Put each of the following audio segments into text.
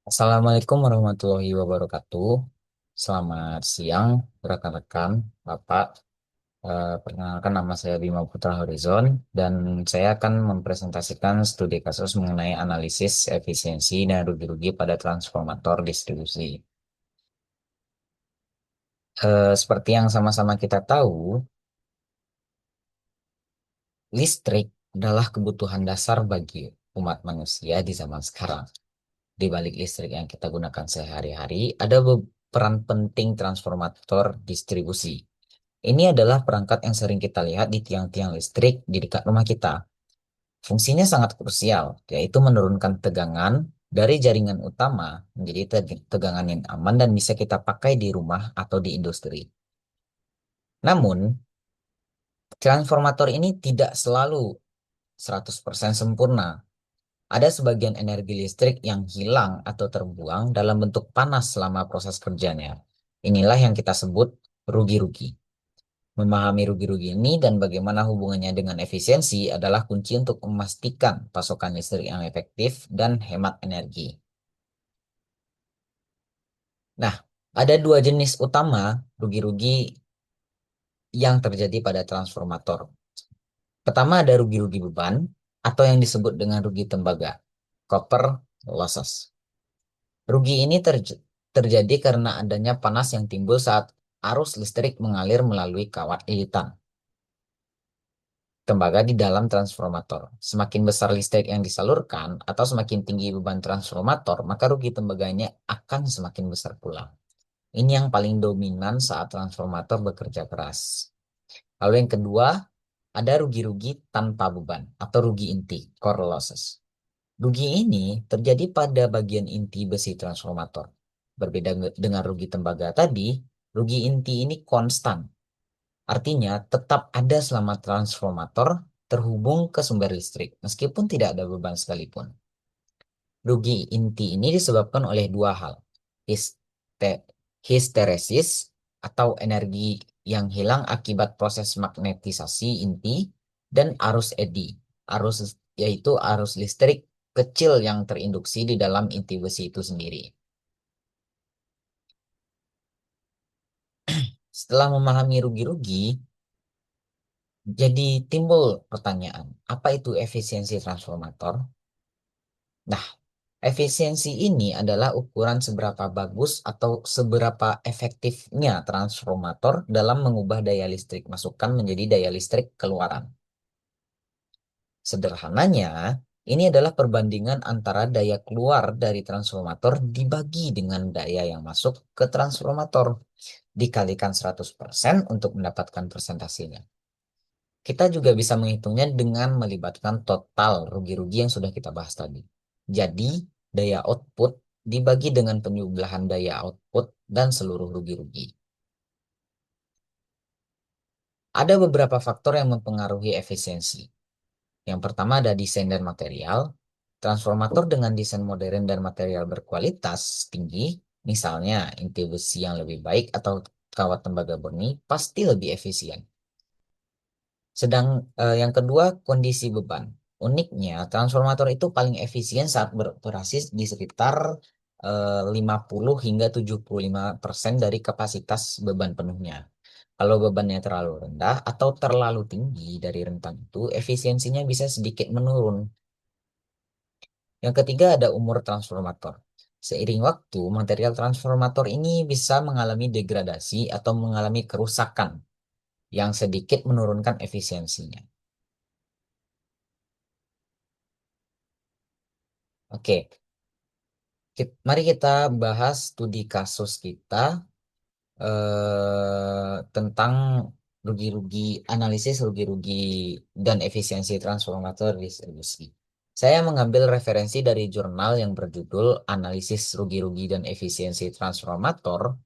Assalamualaikum warahmatullahi wabarakatuh. Selamat siang, rekan-rekan, Bapak. Perkenalkan nama saya Bima Putra Horizon dan saya akan mempresentasikan studi kasus mengenai analisis efisiensi dan rugi-rugi pada transformator distribusi. Seperti yang sama-sama kita tahu, listrik adalah kebutuhan dasar bagi umat manusia di zaman sekarang. Di balik listrik yang kita gunakan sehari-hari, ada peran penting transformator distribusi. Ini adalah perangkat yang sering kita lihat di tiang-tiang listrik di dekat rumah kita. Fungsinya sangat krusial, yaitu menurunkan tegangan dari jaringan utama menjadi tegangan yang aman dan bisa kita pakai di rumah atau di industri. Namun, transformator ini tidak selalu 100% sempurna. Ada sebagian energi listrik yang hilang atau terbuang dalam bentuk panas selama proses kerjanya. Inilah yang kita sebut rugi-rugi. Memahami rugi-rugi ini dan bagaimana hubungannya dengan efisiensi adalah kunci untuk memastikan pasokan listrik yang efektif dan hemat energi. Nah, ada dua jenis utama rugi-rugi yang terjadi pada transformator. Pertama ada rugi-rugi beban atau yang disebut dengan rugi tembaga, copper losses. Rugi ini terjadi karena adanya panas yang timbul saat arus listrik mengalir melalui kawat ilitan tembaga di dalam transformator. Semakin besar listrik yang disalurkan atau semakin tinggi beban transformator, maka rugi tembaganya akan semakin besar pula. Ini yang paling dominan saat transformator bekerja keras. Lalu yang kedua, ada rugi-rugi tanpa beban atau rugi inti, core losses. Rugi ini terjadi pada bagian inti besi transformator. Berbeda dengan rugi tembaga tadi, rugi inti ini konstan. Artinya tetap ada selama transformator terhubung ke sumber listrik, meskipun tidak ada beban sekalipun. Rugi inti ini disebabkan oleh dua hal, histe- histeresis atau energi yang hilang akibat proses magnetisasi inti dan arus eddy, arus yaitu arus listrik kecil yang terinduksi di dalam inti besi itu sendiri. Setelah memahami rugi-rugi, jadi timbul pertanyaan, apa itu efisiensi transformator? Nah, efisiensi ini adalah ukuran seberapa bagus atau seberapa efektifnya transformator dalam mengubah daya listrik masukkan menjadi daya listrik keluaran. Sederhananya, ini adalah perbandingan antara daya keluar dari transformator dibagi dengan daya yang masuk ke transformator dikalikan 100% untuk mendapatkan presentasinya. Kita juga bisa menghitungnya dengan melibatkan total rugi-rugi yang sudah kita bahas tadi. Jadi, daya output dibagi dengan penjumlahan daya output dan seluruh rugi-rugi. Ada beberapa faktor yang mempengaruhi efisiensi. Yang pertama ada desain dan material. Transformator dengan desain modern dan material berkualitas tinggi, misalnya inti besi yang lebih baik atau kawat tembaga murni, pasti lebih efisien. Yang kedua, kondisi beban. Uniknya, transformator itu paling efisien saat beroperasi di sekitar 50 hingga 75% dari kapasitas beban penuhnya. Kalau bebannya terlalu rendah atau terlalu tinggi dari rentang itu, efisiensinya bisa sedikit menurun. Yang ketiga ada umur transformator. Seiring waktu, material transformator ini bisa mengalami degradasi atau mengalami kerusakan yang sedikit menurunkan efisiensinya. Oke, mari kita bahas studi kasus kita tentang rugi-rugi, analisis rugi-rugi dan efisiensi transformator distribusi. Saya mengambil referensi dari jurnal yang berjudul Analisis Rugi-rugi dan Efisiensi Transformator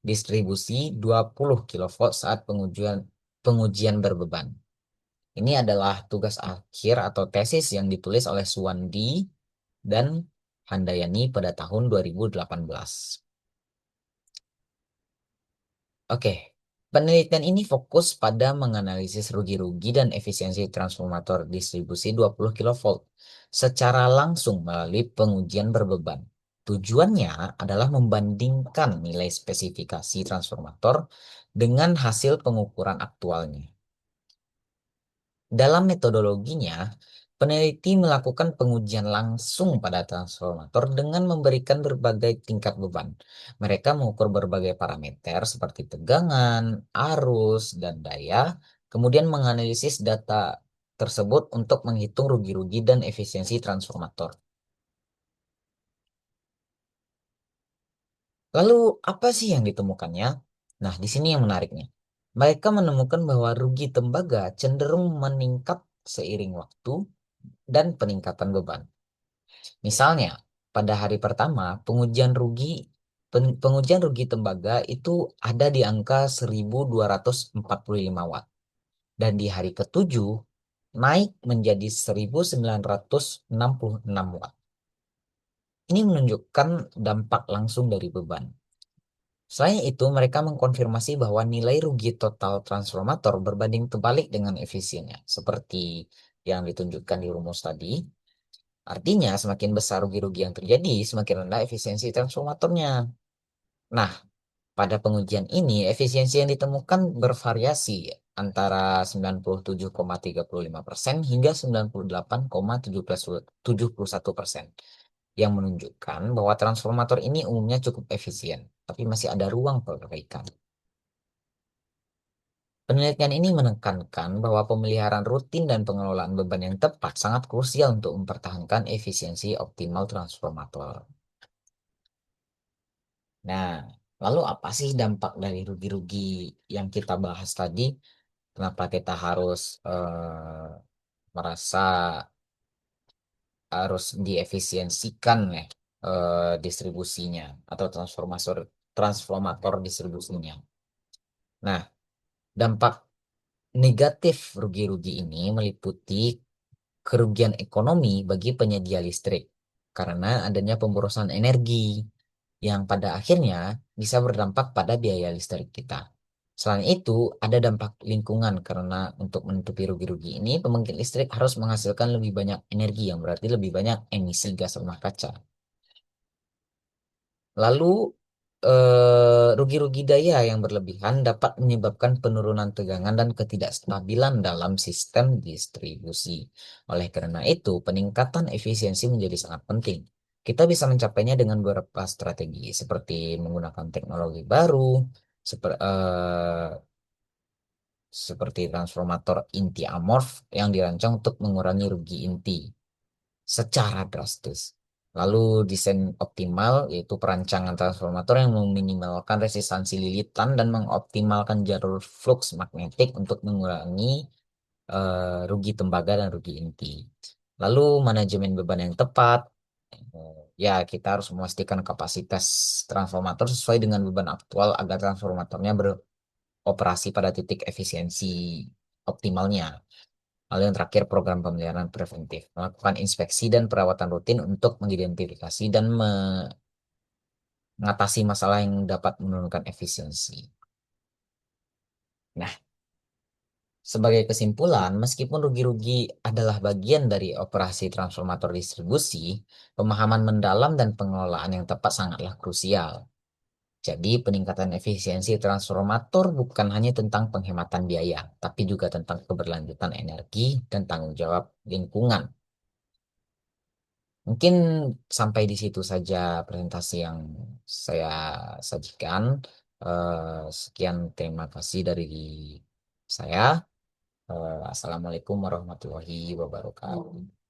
Distribusi 20 kilovolt saat pengujian berbeban. Ini adalah tugas akhir atau tesis yang ditulis oleh Suwandi dan Handayani pada tahun 2018. Oke, penelitian ini fokus pada menganalisis rugi-rugi dan efisiensi transformator distribusi 20 kilovolt secara langsung melalui pengujian berbeban. Tujuannya adalah membandingkan nilai spesifikasi transformator dengan hasil pengukuran aktualnya. Dalam metodologinya, peneliti melakukan pengujian langsung pada transformator dengan memberikan berbagai tingkat beban. Mereka mengukur berbagai parameter seperti tegangan, arus, dan daya, kemudian menganalisis data tersebut untuk menghitung rugi-rugi dan efisiensi transformator. Lalu, apa sih yang ditemukannya? Nah, di sini yang menariknya. Mereka menemukan bahwa rugi tembaga cenderung meningkat seiring waktu dan peningkatan beban. Misalnya, pada hari pertama, pengujian rugi tembaga itu ada di angka 1.245 watt. Dan di hari ketujuh, naik menjadi 1.966 watt. Ini menunjukkan dampak langsung dari beban. Selain itu, mereka mengkonfirmasi bahwa nilai rugi total transformator berbanding terbalik dengan efisiennya, seperti yang ditunjukkan di rumus tadi. Artinya, semakin besar rugi-rugi yang terjadi, semakin rendah efisiensi transformatornya. Nah, pada pengujian ini, efisiensi yang ditemukan bervariasi antara 97,35% hingga 98,71%, yang menunjukkan bahwa transformator ini umumnya cukup efisien, tapi masih ada ruang perbaikan. Penelitian ini menekankan bahwa pemeliharaan rutin dan pengelolaan beban yang tepat sangat krusial untuk mempertahankan efisiensi optimal transformator. Nah, lalu apa sih dampak dari rugi-rugi yang kita bahas tadi? Kenapa kita harus merasa harus diefisiensikan ya distribusinya atau transformator distribusinya? Nah, dampak negatif rugi-rugi ini meliputi kerugian ekonomi bagi penyedia listrik karena adanya pemborosan energi yang pada akhirnya bisa berdampak pada biaya listrik kita. Selain itu, ada dampak lingkungan karena untuk menutupi rugi-rugi ini, pembangkit listrik harus menghasilkan lebih banyak energi yang berarti lebih banyak emisi gas rumah kaca. Lalu, rugi-rugi daya yang berlebihan dapat menyebabkan penurunan tegangan dan ketidakstabilan dalam sistem distribusi. Oleh karena itu, peningkatan efisiensi menjadi sangat penting. Kita bisa mencapainya dengan beberapa strategi, seperti menggunakan teknologi baru, seper- eh, seperti transformator inti amorf yang dirancang untuk mengurangi rugi inti secara drastis. Lalu desain optimal yaitu perancangan transformator yang meminimalkan resistansi lilitan dan mengoptimalkan jalur flux magnetik untuk mengurangi rugi tembaga dan rugi inti. Lalu manajemen beban yang tepat. Ya, kita harus memastikan kapasitas transformator sesuai dengan beban aktual agar transformatornya beroperasi pada titik efisiensi optimalnya. Lalu yang terakhir, program pemeliharaan preventif. Melakukan inspeksi dan perawatan rutin untuk mengidentifikasi dan mengatasi masalah yang dapat menurunkan efisiensi. Nah, sebagai kesimpulan, meskipun rugi-rugi adalah bagian dari operasi transformator distribusi, pemahaman mendalam dan pengelolaan yang tepat sangatlah krusial. Jadi, peningkatan efisiensi transformator bukan hanya tentang penghematan biaya, tapi juga tentang keberlanjutan energi dan tanggung jawab lingkungan. Mungkin sampai di situ saja presentasi yang saya sajikan. Sekian terima kasih dari saya. Assalamualaikum warahmatullahi wabarakatuh.